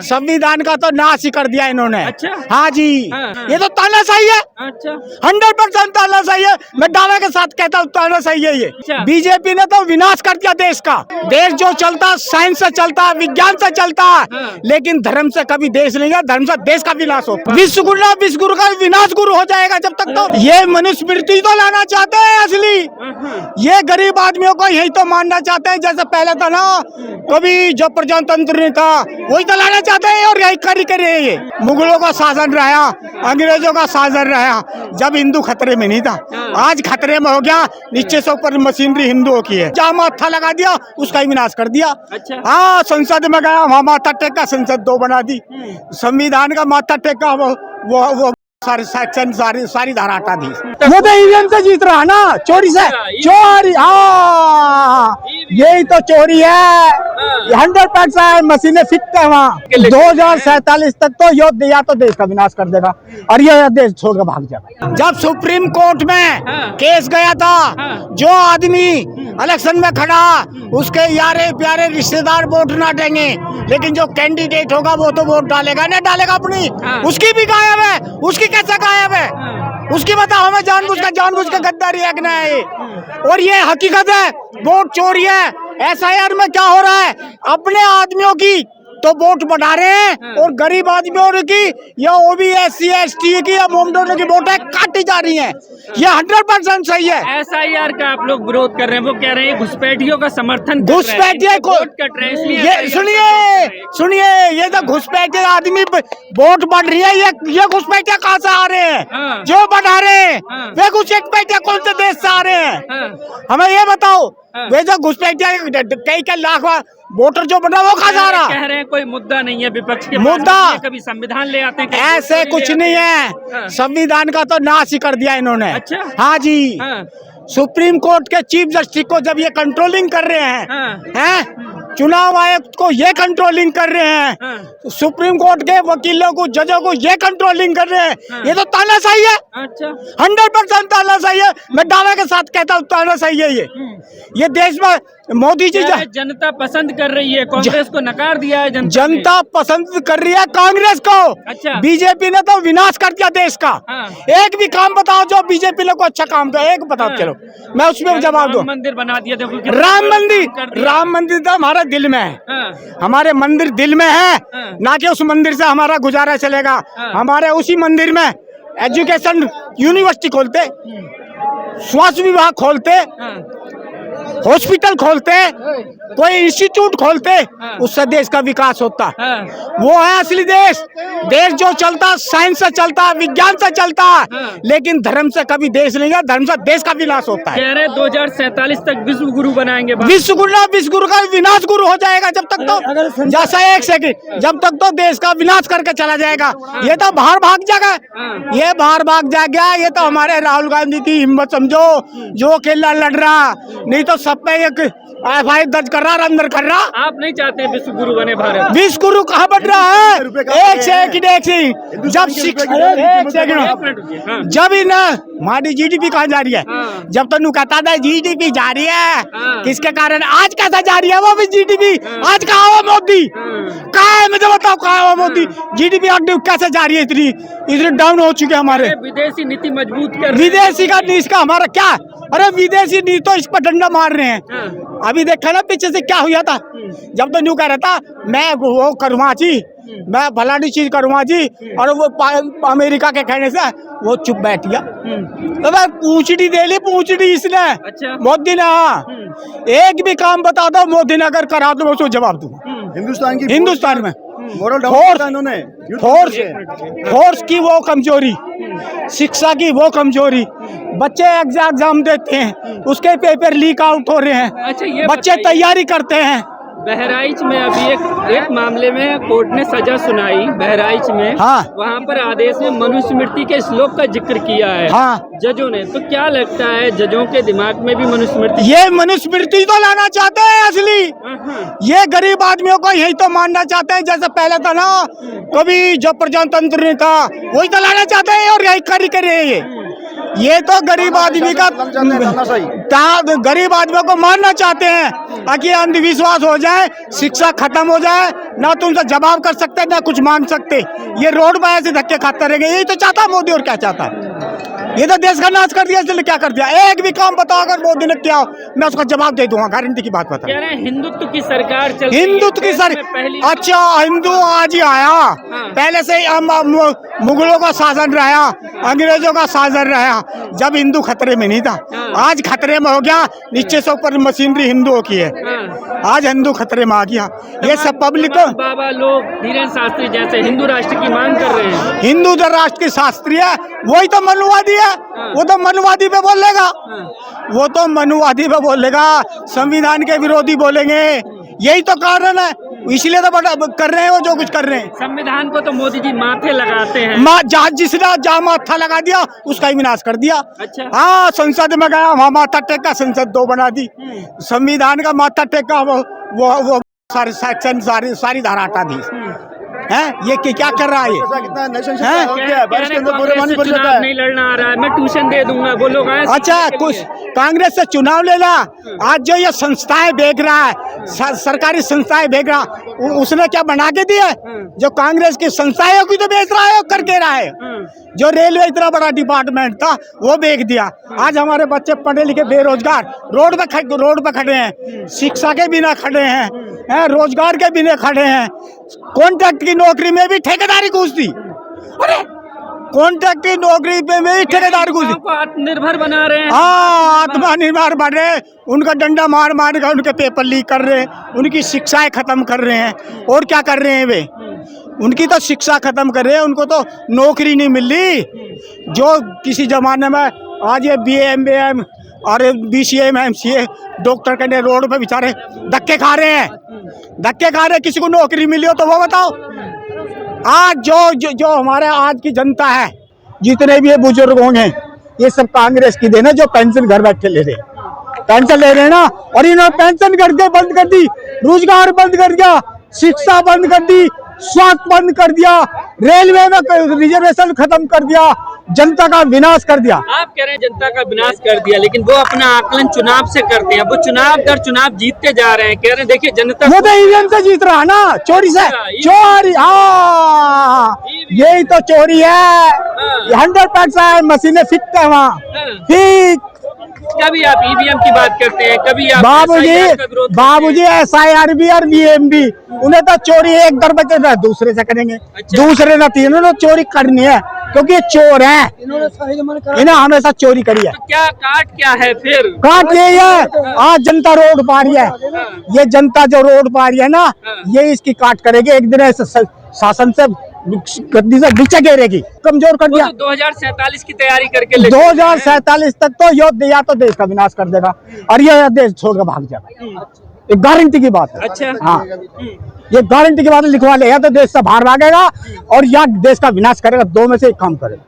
संविधान का तो नाश ही कर दिया इन्होंने। अच्छा। हाँ जी। ये तो तानाशाही है। अच्छा 100% तानाशाही है। मैं दावे के साथ कहता हूँ तानाशाही है ये। अच्छा। बीजेपी ने तो विनाश कर दिया देश का। देश जो चलता साइंस से चलता, विज्ञान से चलता, लेकिन धर्म से कभी देश नहीं है। धर्म से देश का विनाश होता है। विश्व गुरु का विनाश गुरु हो जाएगा जब तक। तो ये मनुस्मृति तो लाना चाहते हैं असली। ये गरीब आदमियों को यही तो मानना चाहते हैं जैसे पहले था ना, कभी जो प्रजातंत्र नहीं था वही तो लाना चाहते हैं और यही करे ये। मुगलों का शासन रहा, अंग्रेजों का शासन रहा, जब हिंदू खतरे में नहीं था। आज खतरे में हो गया। नीचे से ऊपर मशीनरी हिंदुओं की है। जहाँ माथा लगा दिया उसका ही विनाश कर दिया। अच्छा। हाँ, संसद में गया, वहाँ माथा टेका, संसद 2 बना दी। संविधान का माथा टेका, वो सारी धारा हटा दी। वो तो ईवीएम से जीत रहा ना, चोरी से। चोरी, हाँ, यही तो चोरी है। 100% मशीनें फिट है वहाँ। 2047 तक तो या तो देश का विनाश कर देगा और ये देश छोड़कर भाग जाएगा। जब सुप्रीम कोर्ट में केस गया था, जो आदमी इलेक्शन में खड़ा उसके यारे प्यारे रिश्तेदार वोट ना देंगे, लेकिन जो कैंडिडेट होगा वो तो वोट डालेगा ना डालेगा अपनी। उसकी भी गायब है। उसकी कैसे गायब है? उसकी बताओ हमें। जानबूझ के गद्दारी है कि नहीं? और ये हकीकत है, वोट चोरी है। एसआईआर में क्या हो रहा है? अपने आदमियों की तो वोट बढ़ा रहे हैं और गरीब आदमियों की या ओबीसी एसटी की या मोमडोनों की वोटें काटी जा रही हैं। ये 100% सही है। एसआईआर का आप लोग विरोध कर रहे हैं, वो कह रहे हैं घुसपैठियों का समर्थन, घुसपैठिए को सुनिए, ये तो घुसपैठिए आदमी वोट बढ़ रही है। ये घुसपैठिए कहाँ से आ रहे हैं? जो बढ़ा रहे हैं वे घुसपैठिए कौन से देश से आ रहे हैं? हमें ये बताओ। वे जो घुसपैठिए कई लाख वोटर जो बना वो कहाँ जा रहा? कह रहे हैं कोई मुद्दा नहीं है विपक्ष के मुद्दा। कभी संविधान ले आते हैं, ऐसे कुछ नहीं है। संविधान का तो नाश ही कर दिया इन्होंने। अच्छा। हाँ जी। सुप्रीम कोर्ट के चीफ जस्टिस को जब ये कंट्रोलिंग कर रहे हैं, चुनाव आयोग को ये कंट्रोलिंग कर रहे हैं, सुप्रीम कोर्ट के वकीलों को, जजों को ये कंट्रोलिंग कर रहे हैं। ये तो तानाशाही है। अच्छा 100% तानाशाही है। मैं दावे के साथ कहता हूँ तानाशाही है ये देश में मोदी जी जनता पसंद कर रही है, कांग्रेस को नकार दिया है जनता पसंद कर रही है कांग्रेस को। अच्छा। बीजेपी ने तो विनाश कर दिया देश का। एक भी काम बताओ जो बीजेपी ने को अच्छा काम किया, एक बताओ। चलो मैं उसमें जवाब दूं। मंदिर बना दिया, देखो राम मंदिर तो हमारे दिल में है। हमारे मंदिर दिल में है, ना कि उस मंदिर से हमारा गुजारा चलेगा। हमारे उसी मंदिर में एजुकेशन यूनिवर्सिटी खोलते, स्वास्थ्य विभाग खोलते, हॉस्पिटल खोलते, कोई इंस्टीट्यूट खोलते, उससे देश का विकास होता। वो है असली देश। देश जो चलता साइंस से चलता, विज्ञान से चलता, लेकिन धर्म से कभी देश नहीं है। धर्म से देश का विनाश होता है। कह रहे 2047 तक विश्व गुरु बनाएंगे। विश्व गुरु का विनाश गुरु हो जाएगा जब तक। तो जैसा एक सेकंड, जब तक तो देश का विनाश करके चला जाएगा। ये तो बाहर भाग जाएगा। ये बाहर भाग जाएगा। ये तो हमारे राहुल गांधी की हिम्मत समझो, जो खेला लड़ रहा, नहीं तो सब पे एक एफआईआर दर्ज कर रहा, अंदर कर रहा। आप नहीं चाहते विश्व गुरु बने भारत? विश्व गुरु कहाँ बन रहा है? एक सेकंड जब इन हमारी जीडीपी कहाँ जा रही है? जब तो कहता था जीडीपी जा रही है, किसके कारण? आज कैसा जा रही है वो भी जीडीपी? आज कहाँ हुआ मोदी? कहाँ है? मुझे बताओ कहाँ हुआ मोदी? जीडीपी कैसे जा रही है? इतनी डाउन हो चुके हमारे। विदेशी नीति मजबूत कर, विदेशी का नीति का हमारा क्या? अरे विदेशी नीति तो इस पर डंडा मार रहे हैं। अभी देखा ना पीछे से क्या हुआ था? जब तो न्यू कह रहा था मैं वो करूँगा जी, मैं फलानी चीज करूँगा जी, और वो अमेरिका के कहने से वो चुप बैठ गया। तो मैं पूंछड़ी दे ली, पूंछड़ी इसने। अच्छा। मोदी ने एक भी काम बता दो मोदी ने अगर करा तो मैं उसको जवाब दूंगा। हिंदुस्तान में फोर्स की वो कमजोरी, शिक्षा की वो कमजोरी, बच्चे एग्जाम देते हैं उसके पेपर लीक आउट हो रहे हैं। अच्छा, बच्चे तैयारी करते हैं। बहराइच में अभी एक मामले में कोर्ट ने सजा सुनाई बहराइच में। वहाँ पर आदेश में मनुस्मृति के श्लोक का जिक्र किया है जजों ने। तो क्या लगता है जजों के दिमाग में भी मनुस्मृति? ये मनुस्मृति तो लाना चाहते हैं असली। ये गरीब आदमियों को यही तो मानना चाहते हैं जैसे पहले था ना, कभी जो प्रजातंत्र नहीं था वही तो लाना चाहते हैं और यही करे। ये तो गरीब आदमी का गरीब आदमियों को मारना चाहते हैं ताकि अंधविश्वास हो जाए, शिक्षा खत्म हो जाए, ना तो उनसे जवाब कर सकते ना कुछ मान सकते। ये रोड पर ऐसे धक्के खाते रहेंगे, यही तो चाहता मोदी। और क्या चाहता है? ये तो देश का नाश कर दिया, इसलिए क्या कर दिया? एक भी काम बताओ अगर मोदी ने किया हो, मैं उसका जवाब दे दूंगा, गारंटी की बात बता। कह रहे हैं हिंदुत्व की सरकार चल रही है। हिंदुत्व की सर अच्छा, हिंदू आज ही आया। पहले से ही मुगलों का शासन रहा, अंग्रेजों का शासन रहा, जब हिंदू खतरे में नहीं था। आज खतरे में हो गया, नीचे से ऊपर मशीनरी हिंदुओं की है। आज हिंदू खतरे में आ गया। ये सब पब्लिक को बाबा लोग धीरेन्द्र शास्त्री जैसे हिंदू राष्ट्र की मांग कर रहे हैं। हिंदू राष्ट्र की शास्त्री है, वही तो मनुवादी है। वो तो मनुवादी पे बोलेगा, वो तो मनुवादी पे बोलेगा, संविधान के विरोधी बोलेंगे। यही तो कारण है, इसलिए तो बड़ा कर रहे हैं वो जो कुछ कर रहे हैं। संविधान को तो मोदी जी माथे लगाते हैं। जिसने जहाँ माथा लगा दिया उसका ही विनाश कर दिया। अच्छा। हाँ, संसद में गया, वहाँ माथा टेका, संसद 2 बना दी। संविधान का माथा टेका, वो सारी सेक्शन सारी धारा हटा दी है। ये क्या कर रहा है? ये चुनाव नहीं लड़ना आ रहा है, मैं ट्यूशन दे दूंगा, वो लोग आए। अच्छा, कुछ कांग्रेस से चुनाव लेना। आज जो ये संस्थाएं बेच रहा है, सरकारी संस्थाएं बेच रहा, उसने क्या बना के दिया? जो कांग्रेस की संस्थाएं की तो बेच रहा है, कर दे रहा है। जो रेलवे इतना बड़ा डिपार्टमेंट था वो बेच दिया। आज हमारे बच्चे पढ़े लिखे बेरोजगार रोड पे खड़े हैं, शिक्षा के बिना खड़े हैं, रोजगार के बिना खड़े हैं। कॉन्ट्रैक्ट की नौकरी में भी ठेकेदारी घुसती। अरे कॉन्ट्रैक्ट की नौकरी पे भी ठेकेदार घुसती। आत्मनिर्भर बना रहे हैं। हाँ, आत्मनिर्भर बन रहे। उनका डंडा मार मार कर उनके पेपर लीक कर रहे हैं, उनकी शिक्षाएं खत्म कर रहे हैं। और क्या कर रहे हैं वे? उनकी तो शिक्षा खत्म कर रहे हैं, उनको तो नौकरी नहीं मिल रही। जो किसी जमाने में आज ये BA MBA और BCA MCA डॉक्टर के रोड पे बेचारे धक्के खा रहे हैं, धक्के खा रहे। किसी को नौकरी मिली हो तो वो बताओ। आज जो हमारे आज की जनता है, जितने भी ये बुजुर्ग होंगे, ये सब कांग्रेस की देन है, जो पेंशन घर बैठे ले रहे, पेंशन ले रहे हैं ना। और इन्होंने पेंशन करके बंद कर दी, रोजगार बंद कर दिया, शिक्षा बंद कर दी, स्वास्थ्य बंद कर दिया, रेलवे में रिजर्वेशन खत्म कर दिया, जनता का विनाश कर दिया। आप कह रहे हैं जनता का विनाश कर दिया, लेकिन वो अपना आकलन चुनाव से करते हैं। वो चुनाव दर चुनाव जीतते जा रहे हैं। कह रहे हैं देखिए जनता वो तो ईवीएम से जीत रहा ना, चोरी से। चोरी, हाँ, यही तो चोरी है। 100% मशीनें फिट है वहाँ, फिट। कभी आप EVM की बात करते हैं, कभी आप बाबूजी SIRB और VMB, उन्हें तो चोरी एक दरबचे दूसरे से करेंगे। अच्छा। दूसरे न तीनों ने चोरी करनी है, क्योंकि ये चोर है, इन्हें हमेशा चोरी करी है। तो क्या काट क्या है फिर? काट यही है, आज जनता रोड पा रही है। ये जनता जो रोड पा रही है ना, ये इसकी काट करेगी। एक दिन ऐसे शासन से गद्दी से नीचे गिरेगी, कमजोर कर दिया। तो 2047 की तैयारी करके 2047 तक तो या तो देश का विनाश कर देगा और ये देश छोड़कर भाग जाएगा। एक गारंटी की बात है। अच्छा। हाँ, ये गारंटी की बात लिखवा ले, या तो देश से बाहर भागेगा और या देश का विनाश करेगा। 2 में से एक काम करेगा।